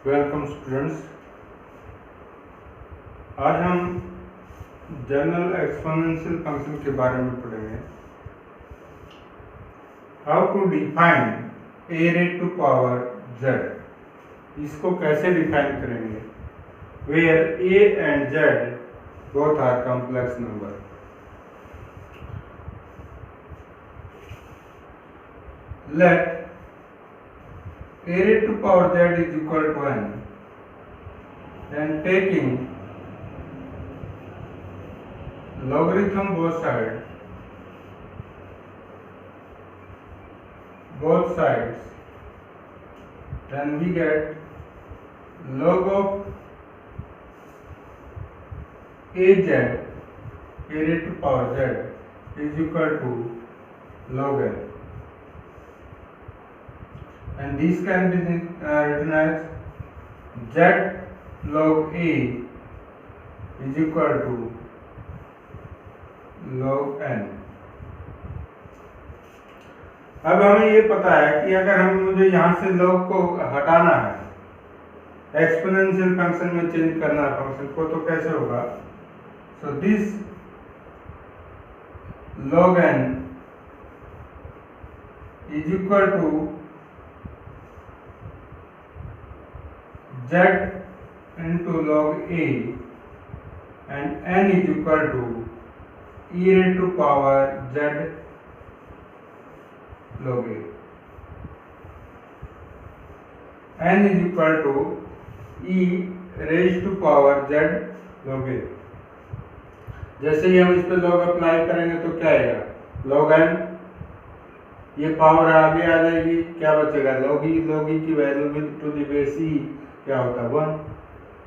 Welcome students. आज हम general exponential function के बारे में पढ़ेंगे। How to define a raised to power z. इसको कैसे डिफाइन करेंगे? Where a and z both are complex number. Let a raised to power z is equal to n, then taking logarithm both sides, then we get log of az, a raised to power z, is equal to log n, and this can be written as z log a is equal to log n। अब हमें ये पता है कि अगर मुझे यहाँ से log को हटाना है, एक्सपोनेंशियल फंक्शन में चेंज करना है फंक्शन को, तो कैसे होगा? So this log n is equal to z into log a, and n is equal to e raised to power z log a। n is equal to e raised to power z log a। जैसे ही हम इस पे log apply करेंगे तो क्या आएगा? log n, ये power आगे आ जाएगी, क्या बचेगा? log e की value with two the base e क्या होता है? 1,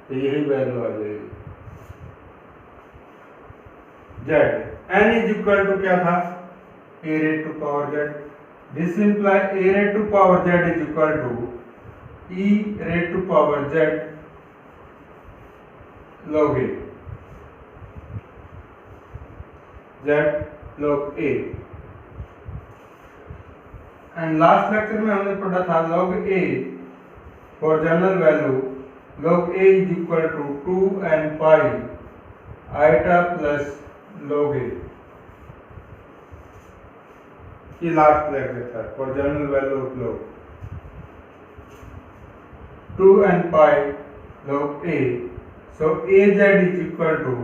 तो यही वैल्यू आ जाएगी। z n is equal to क्या था? a raised to power z। This imply a raised to power z is equal to e raised to power z log a, z log a। And last lecture में हमने पढ़ा था log a for general value log a is equal to 2n pi iota plus log a। ये last lecture था for general value of log 2n pi log a। So az is equal to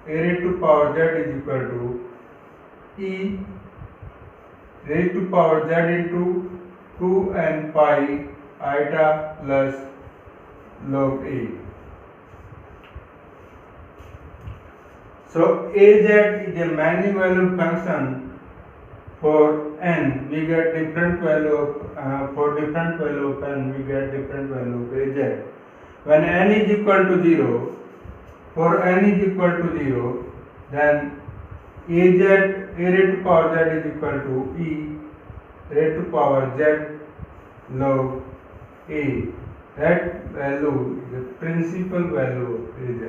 a raised to power z is equal to e raised to power z into 2n pi iota plus log a। So az is a many valued function. For n we get different value of for different value of n we get different value of az। When n is equal to 0, for n is equal to 0, then az a raised to power z is equal to e raised to power z log a। That value is the principal value of az।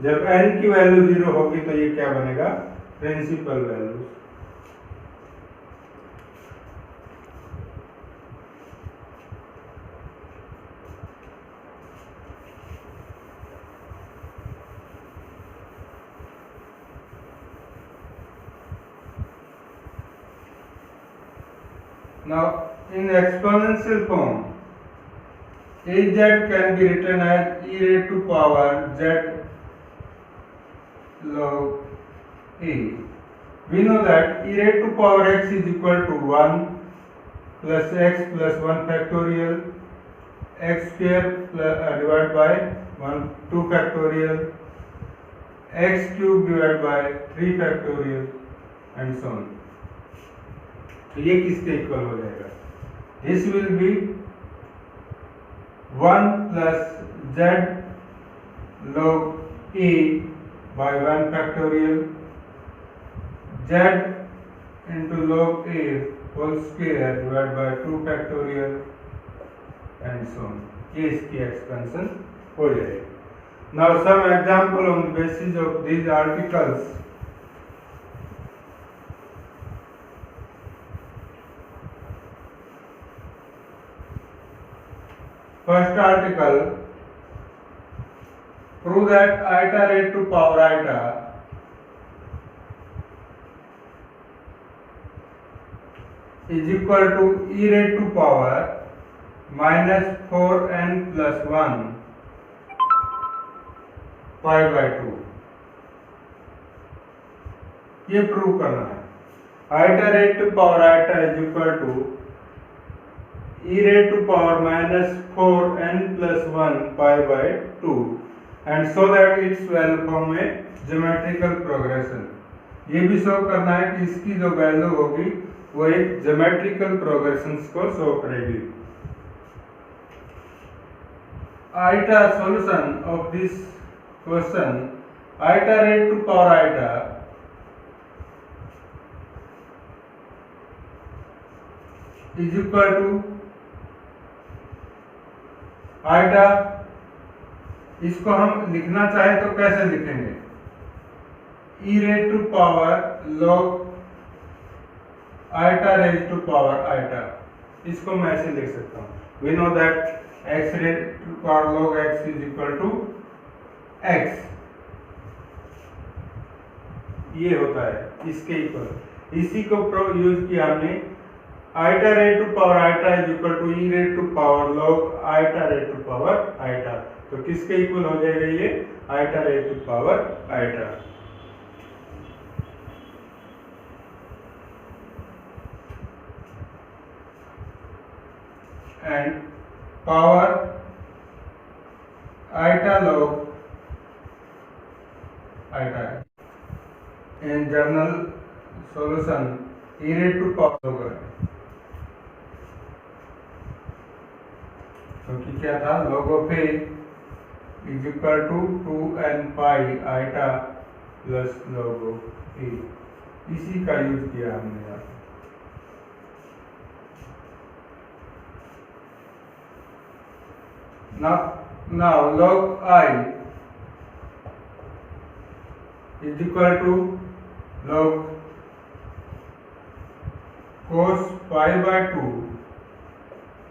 जब n की value 0 होगी तो ये क्या बनेगा? Principal value. Now in exponential form, az can be written as e raised to power z log a। We know that e raised to power x is equal to 1 plus x plus 1 factorial, x square divided by 2 factorial, x cube divided by 3 factorial and so on। तो ये किसके equal हो जाएगा? This will be 1 plus z log a by 1 factorial, z into log a whole square divided by 2 factorial and so on। ये इसकी expansion हो जाएगी। Now some example on the basis of these articles। first article, prove that iota raised to power iota is equal to e raised to power minus 4n plus 1 pi by 2। ये prove करना है। Iota raised to power iota is equal to e raised to power minus 4n plus 1 pi by 2 and so that its value form a geometrical progression। ये भी show करना है कि इसकी जो वैल्यू होगी वो एक ज्योमेट्रिकल प्रोग्रेशंस को शो करेगी। Iota solution of this question, iota raised to power iota is equal to iota, इसको हम लिखना चाहे तो कैसे लिखेंगे, e raise to power log iota raise to power iota, इसको मैं ऐसे लिख सकता हूँ। We know that x raise to power log x is equal to x, ये होता है इसके इक्वल। इसी को यूज किया हमने, iota raise to power iota is equal to e raise to power log iota raise to power iota. तो किसके इक्वल हो जाएगा ये, iota raise to power iota. And power iota log iota. In general solution e raise to power होगा, क्योंकि क्या था, log of a is equal to 2n pi iota plus log of a, इसी का use किया हमने यहाँ। now log I is equal to log cos pi by 2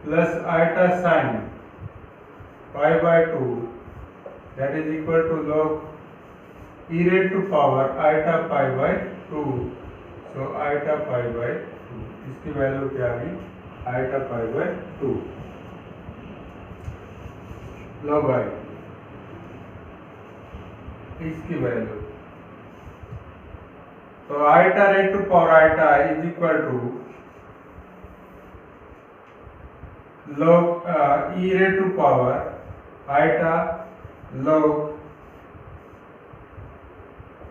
plus iota sin pi by 2, that is equal to log e raised to power iota pi by 2। so iota pi by 2, इसकी value क्या है, iota pi by 2 log I, इसकी value. तो iota raised to power iota is equal to log e raised to power iota log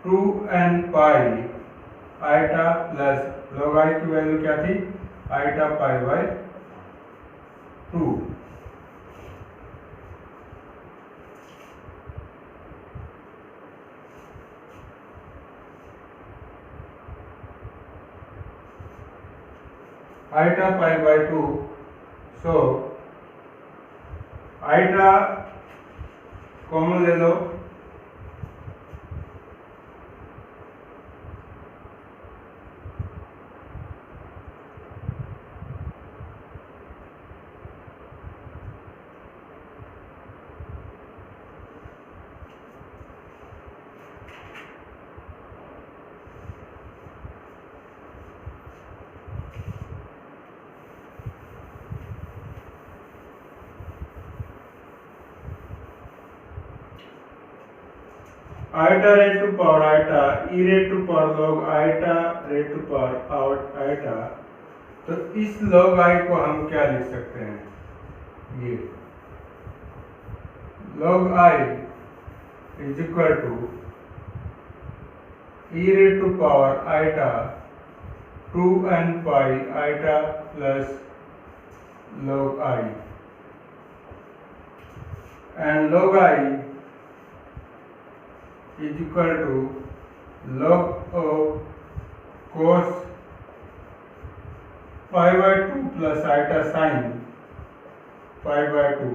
2n pi iota plus log I की value क्या थी, iota pi by 2। iota pi by 2, so iota common ले लो, iota raised to power iota e raised to power log iota raised to power out iota। तो इस log I को हम क्या लिख सकते हैं, ये log I is equal to e raised to power iota 2n pi iota plus log I, and log I is equal to log of cos pi by 2 plus iota sin pi by 2,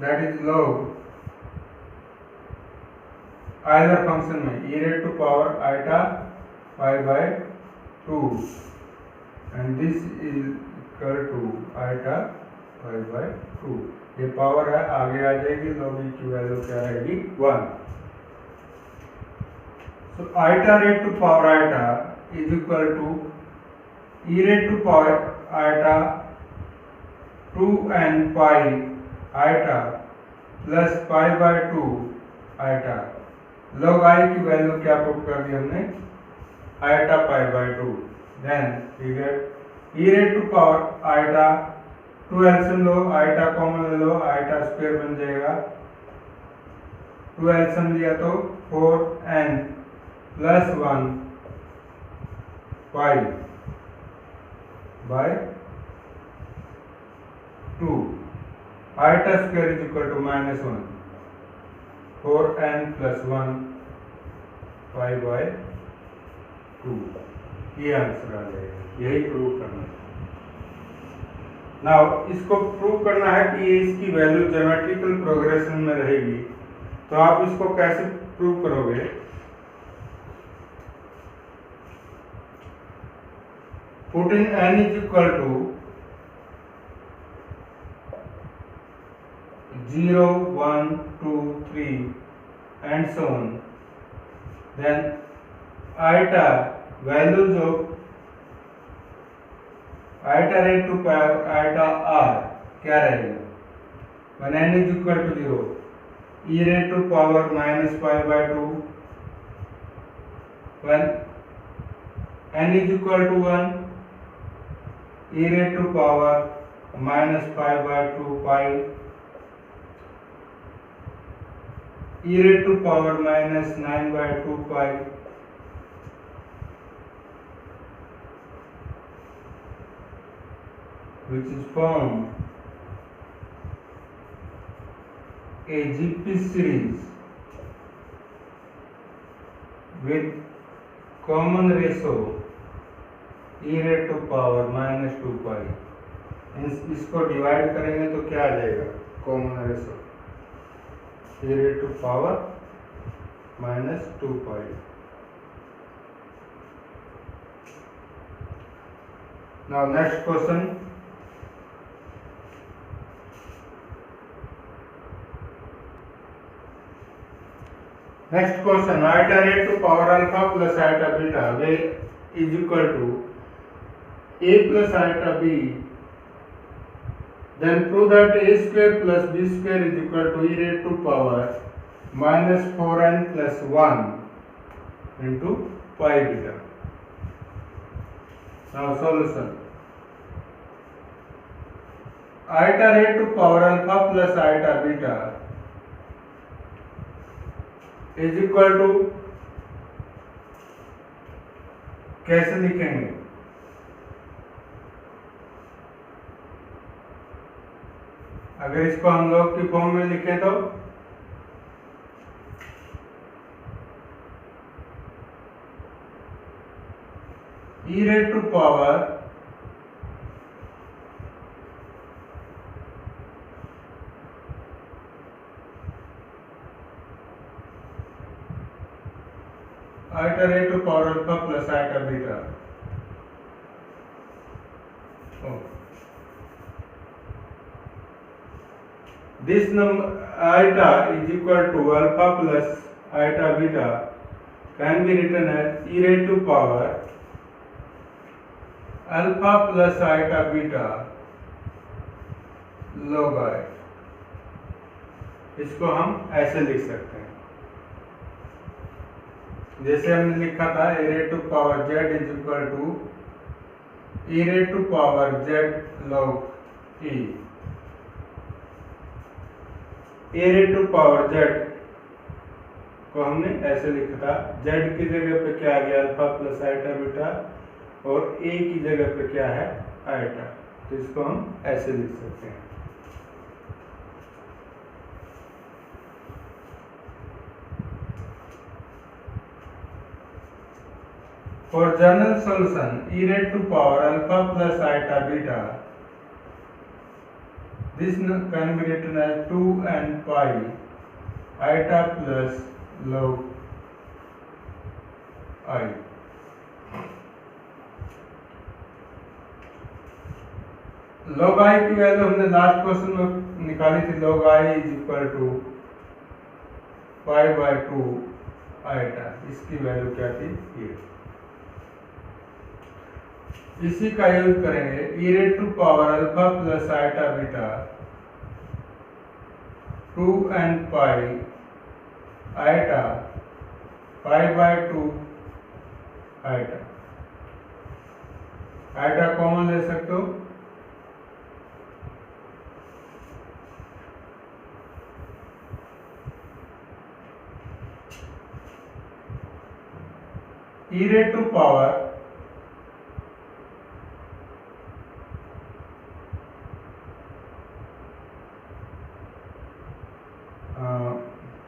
that is log either function में e raised to power iota pi by 2 and this is equal to iota 5/2। ये power है, आगे आ जाएगी, log e की value क्या रहेगी 1। So iota raised to power iota is equal to e raised to power iota 2n pi iota plus pi by 2 iota। log I की value क्या put कर दी हमने, iota pi by 2। Then we get e raised to power iota 2 LCM लो, iota common ले लो, iota square बन जाएगा। 2 एल्सियम लिया तो 4n plus 1 pi by 2 iota square is equal to -1 4n plus 1 pi by 2। ये आंसर आ जाएगा, यही प्रूव करना है। नाउ इसको प्रूव करना है कि ये इसकी वैल्यू ज्योमेट्रिकल प्रोग्रेशन में रहेगी, तो आप इसको कैसे प्रूव करोगे। Putting n is equal to 0, 1, 2, 3 and so on, then iota values of iota raised to power iota r क्या रहेगा, when n is equal to 0 e raised to power minus pi by 2, when n is equal to 1 e raised to power minus pi by 2 pi e raised to power minus 9 by 2 pi which is formed a GP series with common ratio e raised to power minus 2 pi। इसको divide करेंगे तो क्या आ जाएगा, common ratio e raised to power minus 2 pi। now next question, iota raised to power alpha plus iota beta is equal to a plus iota b, then prove that a square plus b square is equal to e raised to power minus 4n plus 1 into pi beta। now solution, iota raised to power alpha plus iota beta is equal to, कैसे लिखेंगे, अगर इसको हम लोग की form में लिखें तो e raised to power iota raised to power alpha plus iota beta। This number iota is equal to alpha plus iota beta can be written as e raised to power alpha plus iota beta log I। इसको हम ऐसे लिख सकते हैं, जैसे हमने लिखा था e raised to power z is equal to e raised to power z log e। A raised to power z को हमने ऐसे लिखा था, जेड की जगह पे क्या आ गया, अल्फा प्लस आइटा बीटा, और ए की जगह पे क्या है, आइटा, तो इसको हम ऐसे लिख सकते हैं। For general solution e raised to power alpha plus iota beta, this can be written as 2n pi iota plus log I। log i की वैल्यू हमने लास्ट क्वेश्चन में निकाली थी, log i is equal to pi by 2 iota. इसकी value क्या थी? ये। इसी का यूज करेंगे e raised to power alpha plus iota beta 2n pi iota pi by 2 iota. Iota common ले सकते हो, e raised to power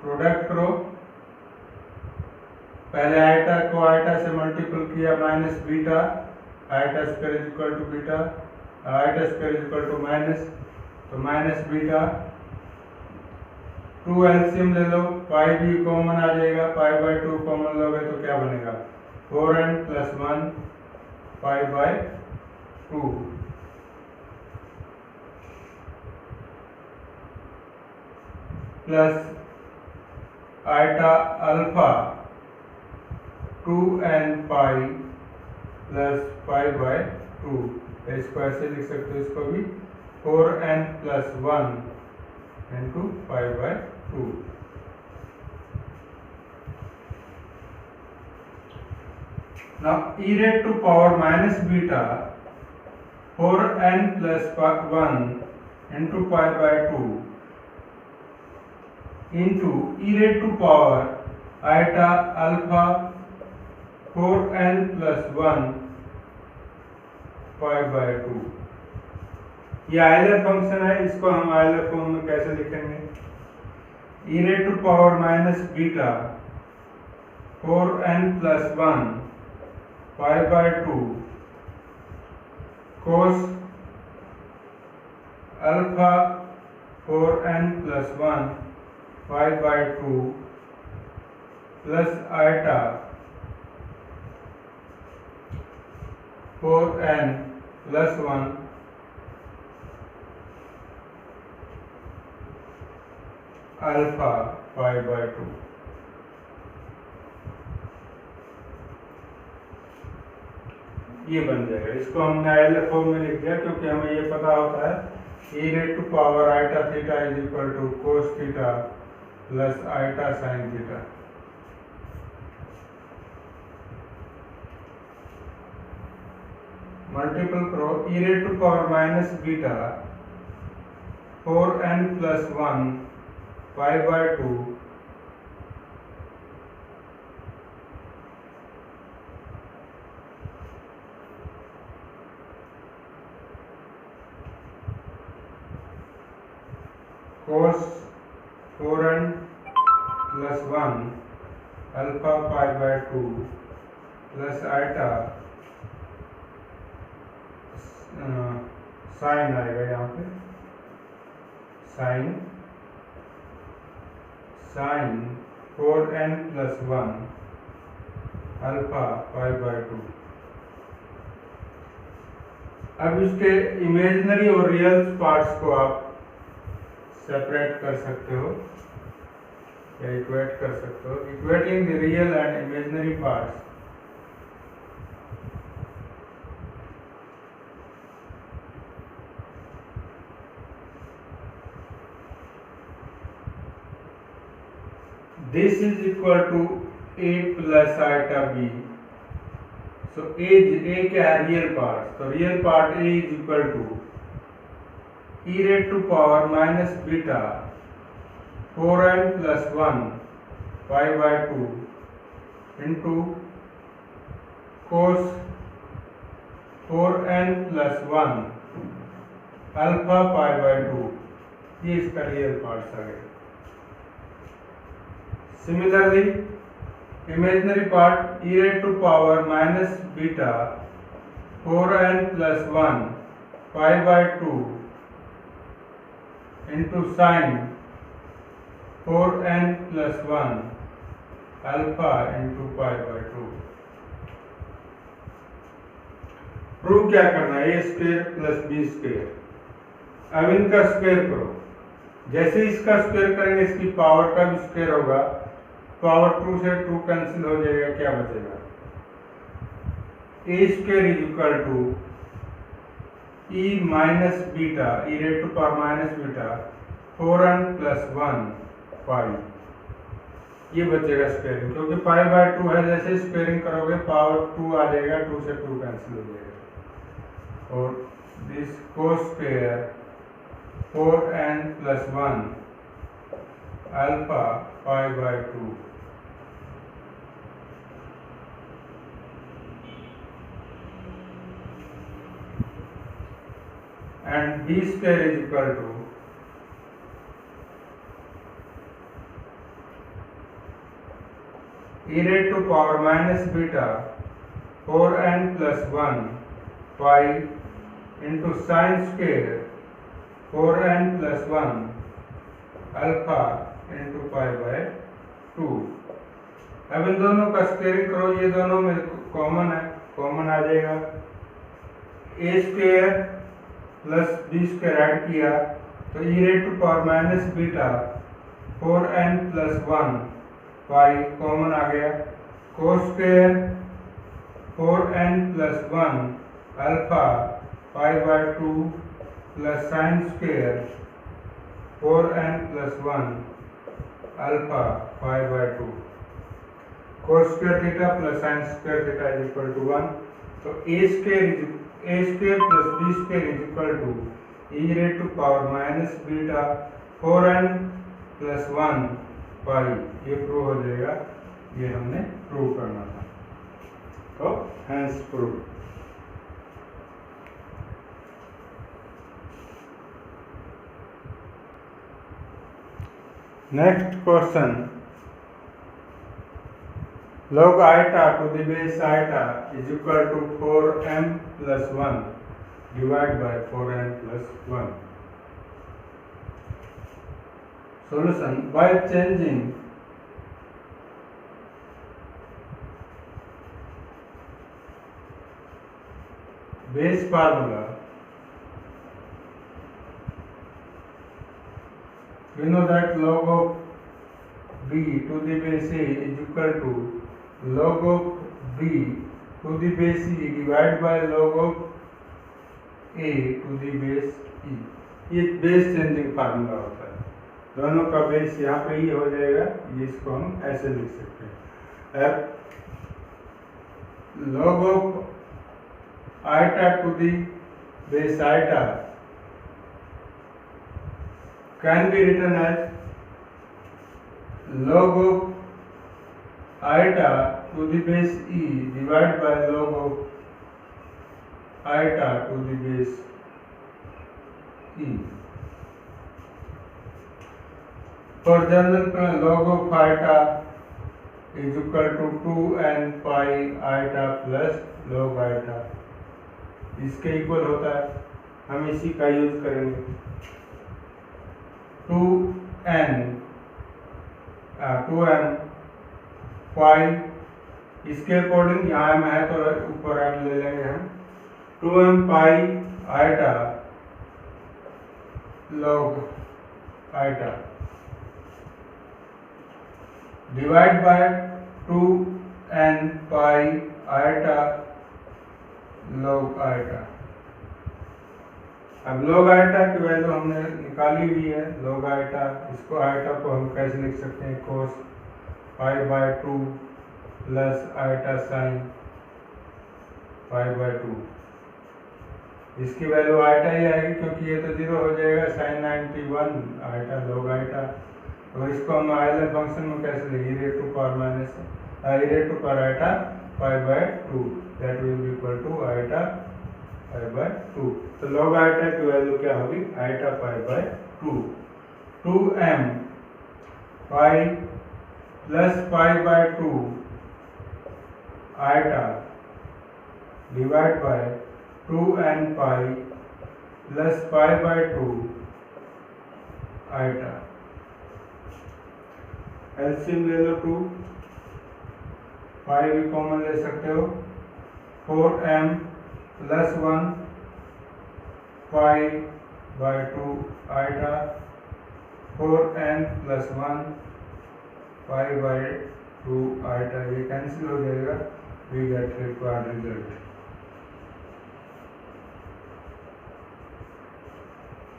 product करो, पहले आइटा को आइटा से मल्टीपल किया minus beta, iota square is equal to beta, iota square is equal to minus, तो minus beta 2 LCM ले लो, पाई भी कॉमन आ जाएगा, पाई बाय 2 कॉमन लोगे तो क्या बनेगा? 4n plus 1 pi by 2 plus iota alpha 2n pi plus pi by 2। इसको ऐसे लिख सकते हो, इसको भी 4n plus 1 into pi by 2। Now e raised to power minus beta 4n plus 1 into pi by 2 into e raised to power iota alpha 4n plus 1 pi by 2। ये Euler function है, इसको हम आयलर फॉर्म में कैसे लिखेंगे? e raised to power minus beta 4n plus 1 pi by 2 cos alpha 4n plus 1 pi by 2 plus iota 4n plus 1 alpha pi by 2। ये बन जाएगा। इसको हमने आयलर फॉर्म में लिख दिया क्योंकि हमें ये पता होता है e raised to power iota theta is equal to cos theta plus iota sine theta. Multiple करो, e raised to power minus beta 4n plus 1 pi by 2 cos 4n plus 1 alpha pi by 2 plus iota sign आएगा यहाँ पे, sign 4n plus 1 alpha pi by 2। अब इसके imaginary और real parts को आप separate कर सकते हो या इक्वेट कर सकते हो। Equating the real and imaginary parts, this is equal to a plus iota b। so a क्या है? Real part. तो real part a is equal to e raised to power minus beta 4n plus 1 pi by 2 into cos 4n plus 1 alpha pi by 2। ये इसका real part आ गया। Similarly imaginary part e raised to power minus beta 4n plus 1 pi by 2 into sin 4n plus 1 alpha into pi by 2। Prove क्या करना है? a square plus b square. अब इनका square करो, जैसे इसका स्क्वायर करेंगे इसकी पावर का भी स्क्वायर होगा, पावर 2 से 2 कैंसिल हो जाएगा, क्या बचेगा a square is equal to e minus beta e raise to power minus beta 4n plus 1 pi, ये बचेगा स्क्वायरिंग, क्योंकि पाई बाय 2 है, जैसे स्क्वायरिंग करोगे पावर 2 आ जाएगा, 2 से 2 कैंसिल हो जाएगा, और दिस को square 4n plus 1 alpha pi by 2 and b square is equal to e raised to power minus beta 4n plus 1 pi into sin square 4n plus 1 alpha into pi by 2। अब इन दोनों का squaring करो, ये दोनों में common है, common आ जाएगा, a square plus b square add किया तो e raise to power minus beta 4n plus 1 pi common आ गया, cos square 4n plus 1 alpha pi by 2 plus sine square 4n plus 1 alpha pi by 2, cos square theta plus sine square theta is equal to 1। तो a square plus b square is equal to e raise to power minus beta 4n plus 1 pi, ये prove हो जाएगा, ये हमने prove करना था, तो hence prove. Next question, log iota to the base iota is equal to 4m plus 1 divided by 4n plus 1. Solution, by changing base formula, we know that log of b to the base a is equal to log of b to the base e divided by log of a to the base e। ये base changing formula होता है, दोनों का base यहाँ पे ही हो जाएगा, इसको हम ऐसे लिख सकते हैं, log of iota to the base iota can be written as log of iota to the base e divided by log of iota to the base e। For general log of iota is equal to 2n pi iota plus log iota, इसके equal होता है, हम इसी का use करेंगे, 2n पाई, इसके according यहाँ m है तो ऊपर m ले लेंगे हम, 2m pi iota log iota divide by 2n pi iota log iota. अब log आइटा की वैल्यू हमने निकाली हुई है, log आइटा, इसको आइटा को हम कैसे लिख सकते हैं, cos pi by 2 plus iota sine pi by 2, इसकी वैल्यू आइटा ही आएगी क्योंकि ये तो 0 हो जाएगा, साइन 91 आइटा log आइटा। तो इसको हम आइलर फंक्शन में कैसे लिखेंगे, e raise to power minus e raise to power iota pi by 2, that will be equal to iota pi by 2। तो log आइटा की वैल्यू क्या होगी, iota pi by 2, 2m pi plus pi by 2 iota divide by 2n pi plus pi by 2 iota. LCM ले लो 2, पाई भी common ले सकते हो, 4m plus 1 pi by 2 iota 4n plus 1 pi by 2 iota, ये कैंसिल हो जाएगा, we get required result.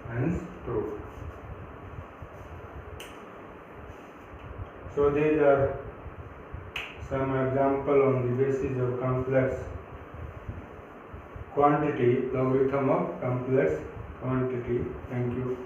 Hence true. So these are some example on the basis of complex quantity, logarithm of complex quantity. Thank you.